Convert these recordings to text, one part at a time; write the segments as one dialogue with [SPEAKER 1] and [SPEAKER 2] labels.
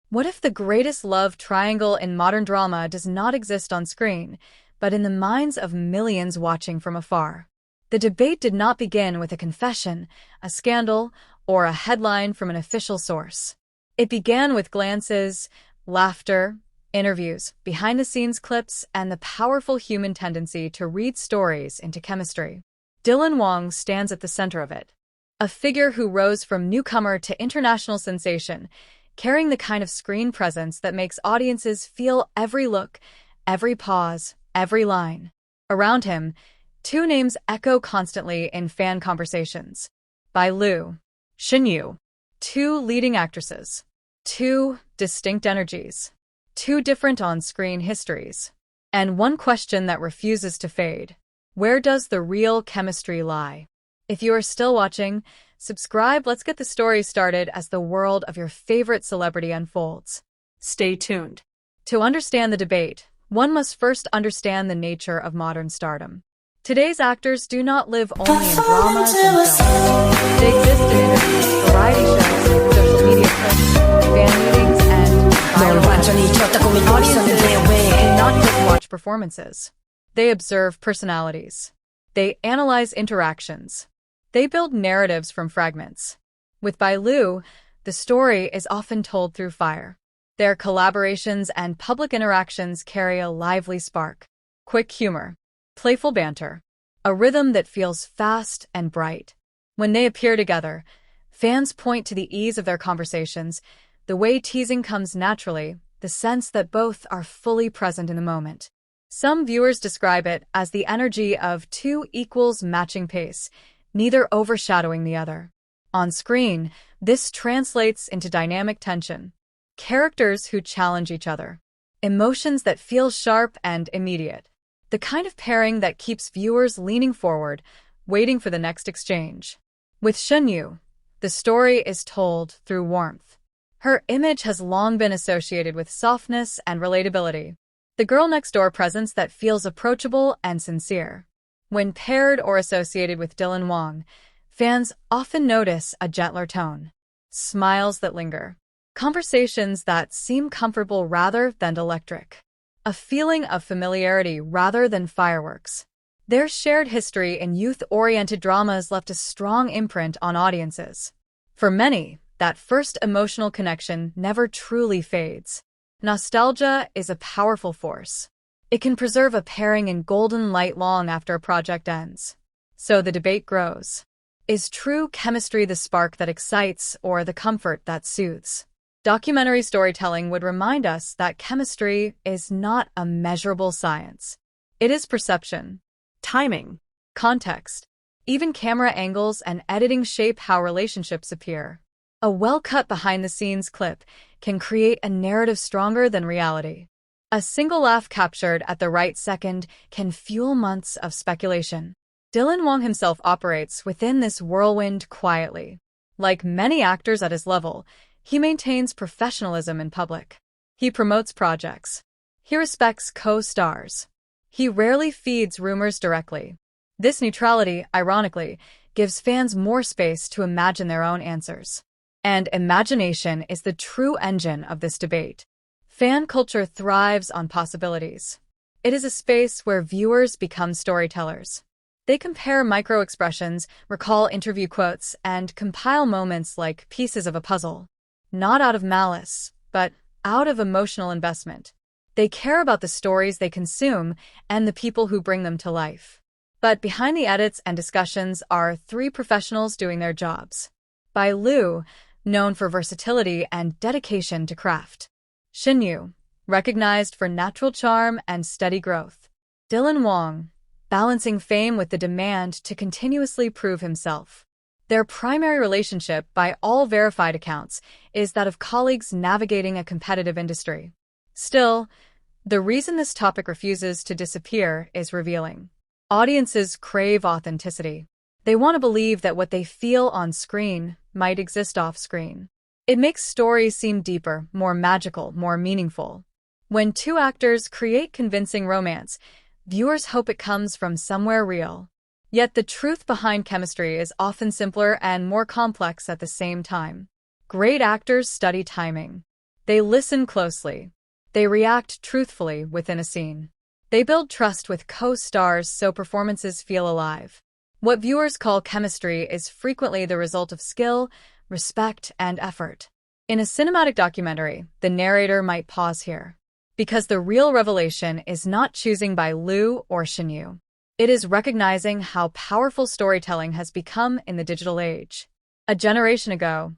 [SPEAKER 1] What if the greatest love triangle in modern drama does not exist on screen, but in the minds of millions watching from afar? The debate did not begin with a confession, a scandal, or a headline from an official source. It began with glances, laughter, interviews, behind-the-scenes clips, and the powerful human tendency to read stories into chemistry. Wang stands at the center of it, a figure who rose from newcomer to international sensation, carrying the kind of screen presence that makes audiences feel every look, every pause, every line. Around him, two names echo constantly in fan conversations. Lu, Shen Yue, two leading actresses, two distinct energies, two different on-screen histories, and one question that refuses to fade. Where does the real chemistry lie? If you are still watching, subscribe. Let's get the story started as the world of your favorite celebrity unfolds. Stay tuned. To understand the debate, one must first understand the nature of modern stardom. Today's actors do not live only in dramas and films. They exist in interviews, variety shows, social media clips, fan meetings, and viral moments. Audiences do not just watch performances. They observe personalities. They analyze interactions. They build narratives from fragments. With Lu, the story is often told through fire. Their collaborations and public interactions carry a lively spark, quick humor, playful banter, a rhythm that feels fast and bright. When they appear together, fans point to the ease of their conversations, the way teasing comes naturally, the sense that both are fully present in the moment. Some viewers describe it as the energy of two equals matching pace, neither overshadowing the other. On screen, this translates into dynamic tension, characters who challenge each other, emotions that feel sharp and immediate, the kind of pairing that keeps viewers leaning forward, waiting for the next exchange. With Shen Yue, the story is told through warmth. Her image has long been associated with softness and relatability, the girl-next-door presence that feels approachable and sincere. When paired or associated with Wang, fans often notice a gentler tone, smiles that linger, conversations that seem comfortable rather than electric, a feeling of familiarity rather than fireworks. Their shared history in youth-oriented dramas left a strong imprint on audiences. For many, that first emotional connection never truly fades. Nostalgia is a powerful force. It can preserve a pairing in golden light long after a project ends. So the debate grows. Is true chemistry the spark that excites or the comfort that soothes? Documentary storytelling would remind us that chemistry is not a measurable science. It is perception, timing, context. Even camera angles and editing shape how relationships appear. A well-cut behind-the-scenes clip can create a narrative stronger than reality. A single laugh captured at the right second can fuel months of speculation. Wang himself operates within this whirlwind quietly. Like many actors at his level, he maintains professionalism in public. He promotes projects. He respects co-stars. He rarely feeds rumors directly. This neutrality, ironically, gives fans more space to imagine their own answers. And imagination is the true engine of this debate. Fan culture thrives on possibilities. It is a space where viewers become storytellers. They compare micro-expressions, recall interview quotes, and compile moments like pieces of a puzzle. Not out of malice, but out of emotional investment. They care about the stories they consume and the people who bring them to life. But behind the edits and discussions are three professionals doing their jobs. Lu, known for versatility and dedication to craft. Shen Yue, recognized for natural charm and steady growth. Wang, balancing fame with the demand to continuously prove himself. Their primary relationship, by all verified accounts, is that of colleagues navigating a competitive industry. Still, the reason this topic refuses to disappear is revealing. Audiences crave authenticity. They want to believe that what they feel on screen might exist off-screen. It makes stories seem deeper, more magical, more meaningful. When two actors create convincing romance, viewers hope it comes from somewhere real. Yet the truth behind chemistry is often simpler and more complex at the same time. Great actors study timing. They listen closely. They react truthfully within a scene. They build trust with co-stars so performances feel alive. What viewers call chemistry is frequently the result of skill, respect, and effort. In a cinematic documentary, the narrator might pause here, because the real revelation is not choosing by Liu or Shen Yue. It is recognizing how powerful storytelling has become in the digital age. A generation ago,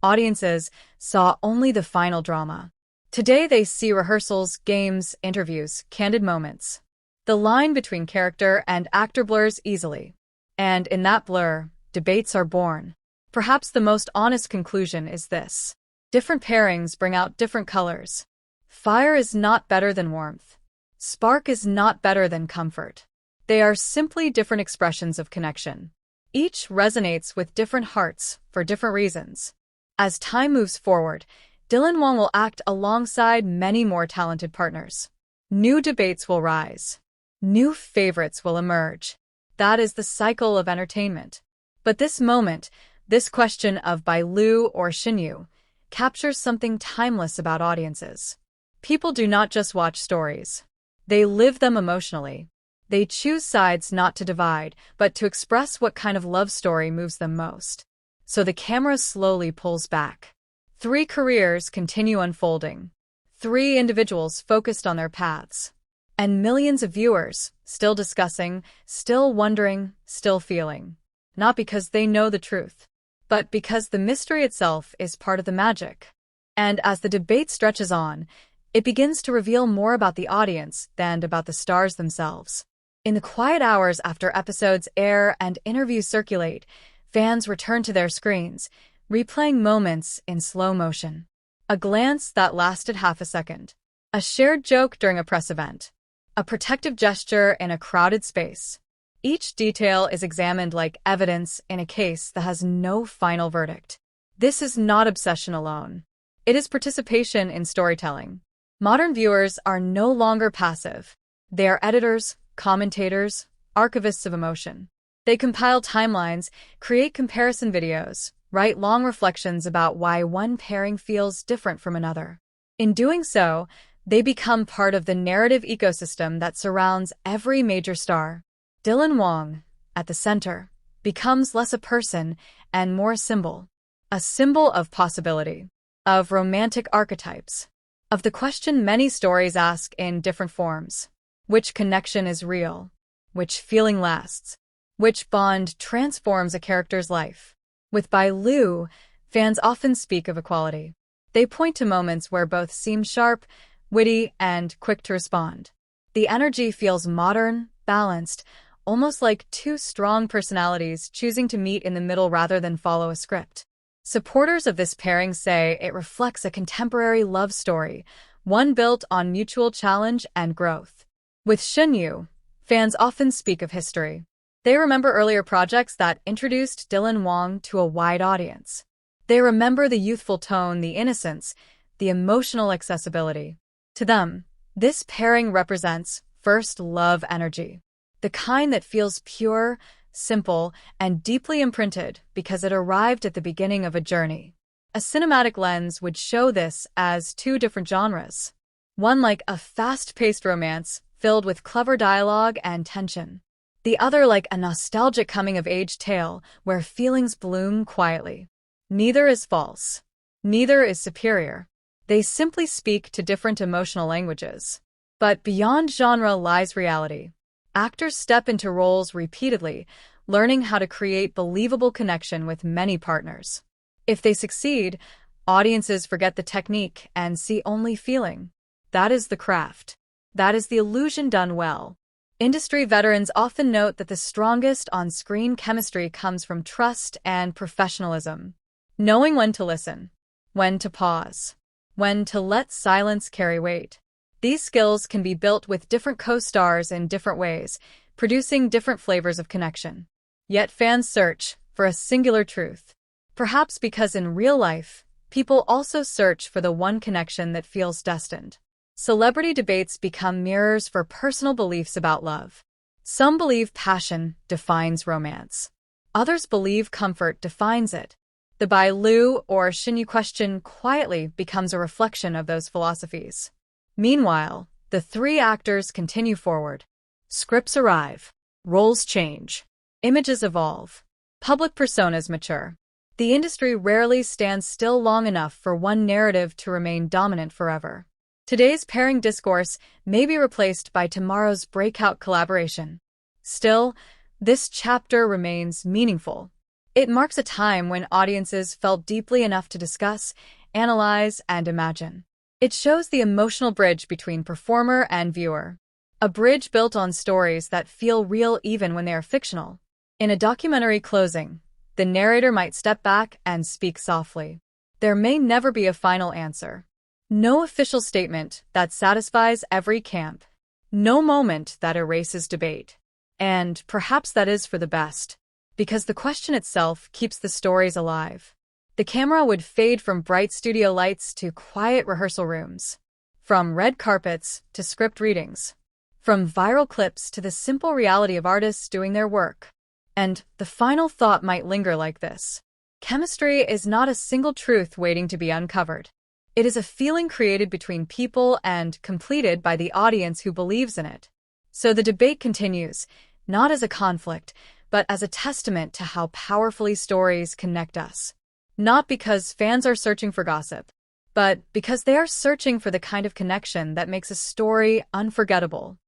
[SPEAKER 1] audiences saw only the final drama. Today they see rehearsals, games, interviews, candid moments. The line between character and actor blurs easily. And in that blur, debates are born. Perhaps the most honest conclusion is this. Different pairings bring out different colors. Fire is not better than warmth. Spark is not better than comfort. They are simply different expressions of connection. Each resonates with different hearts for different reasons. As time moves forward, Dylan Wang will act alongside many more talented partners. New debates will rise. New favorites will emerge. That is the cycle of entertainment. But this moment, this question of by Liu or Shen Yue, captures something timeless about audiences. People do not just watch stories. They live them emotionally. They choose sides not to divide, but to express what kind of love story moves them most. So the camera slowly pulls back. 3 careers continue unfolding. 3 individuals focused on their paths. And millions of viewers, still discussing, still wondering, still feeling. Not because they know the truth, but because the mystery itself is part of the magic. And as the debate stretches on, it begins to reveal more about the audience than about the stars themselves. In the quiet hours after episodes air and interviews circulate, fans return to their screens, replaying moments in slow motion. A glance that lasted half a second. A shared joke during a press event. A protective gesture in a crowded space. Each detail is examined like evidence in a case that has no final verdict. This is not obsession alone. It is participation in storytelling. Modern viewers are no longer passive. They are editors, commentators, archivists of emotion. They compile timelines, create comparison videos, write long reflections about why one pairing feels different from another. In doing so, they become part of the narrative ecosystem that surrounds every major star. Dylan Wang, at the center, becomes less a person and more a symbol. A symbol of possibility, of romantic archetypes, of the question many stories ask in different forms. Which connection is real? Which feeling lasts? Which bond transforms a character's life? With Bai Lu, fans often speak of equality. They point to moments where both seem sharp, witty, and quick to respond. The energy feels modern, balanced, almost like 2 strong personalities choosing to meet in the middle rather than follow a script. Supporters of this pairing say it reflects a contemporary love story, one built on mutual challenge and growth. With Shen Yue, fans often speak of history. They remember earlier projects that introduced Dylan Wang to a wide audience. They remember the youthful tone, the innocence, the emotional accessibility. To them, this pairing represents first love energy, the kind that feels pure, simple, and deeply imprinted because it arrived at the beginning of a journey. A cinematic lens would show this as 2 different genres. One like a fast-paced romance filled with clever dialogue and tension. The other like a nostalgic coming-of-age tale where feelings bloom quietly. Neither is false. Neither is superior. They simply speak to different emotional languages. But beyond genre lies reality. Actors step into roles repeatedly, learning how to create believable connection with many partners. If they succeed, audiences forget the technique and see only feeling. That is the craft. That is the illusion done well. Industry veterans often note that the strongest on-screen chemistry comes from trust and professionalism. Knowing when to listen, when to pause, when to let silence carry weight. These skills can be built with different co-stars in different ways, producing different flavors of connection. Yet fans search for a singular truth. Perhaps because in real life, people also search for the one connection that feels destined. Celebrity debates become mirrors for personal beliefs about love. Some believe passion defines romance. Others believe comfort defines it. The Bai Lu or Shen Yue question quietly becomes a reflection of those philosophies. Meanwhile, the three actors continue forward. Scripts arrive. Roles change. Images evolve. Public personas mature. The industry rarely stands still long enough for one narrative to remain dominant forever. Today's pairing discourse may be replaced by tomorrow's breakout collaboration. Still, this chapter remains meaningful. It marks a time when audiences felt deeply enough to discuss, analyze, and imagine. It shows the emotional bridge between performer and viewer. A bridge built on stories that feel real even when they are fictional. In a documentary closing, the narrator might step back and speak softly. There may never be a final answer. No official statement that satisfies every camp. No moment that erases debate. And perhaps that is for the best, because the question itself keeps the stories alive. The camera would fade from bright studio lights to quiet rehearsal rooms, from red carpets to script readings, from viral clips to the simple reality of artists doing their work. And the final thought might linger like this. Chemistry is not a single truth waiting to be uncovered. It is a feeling created between people and completed by the audience who believes in it. So the debate continues, not as a conflict, but as a testament to how powerfully stories connect us. Not because fans are searching for gossip, but because they are searching for the kind of connection that makes a story unforgettable.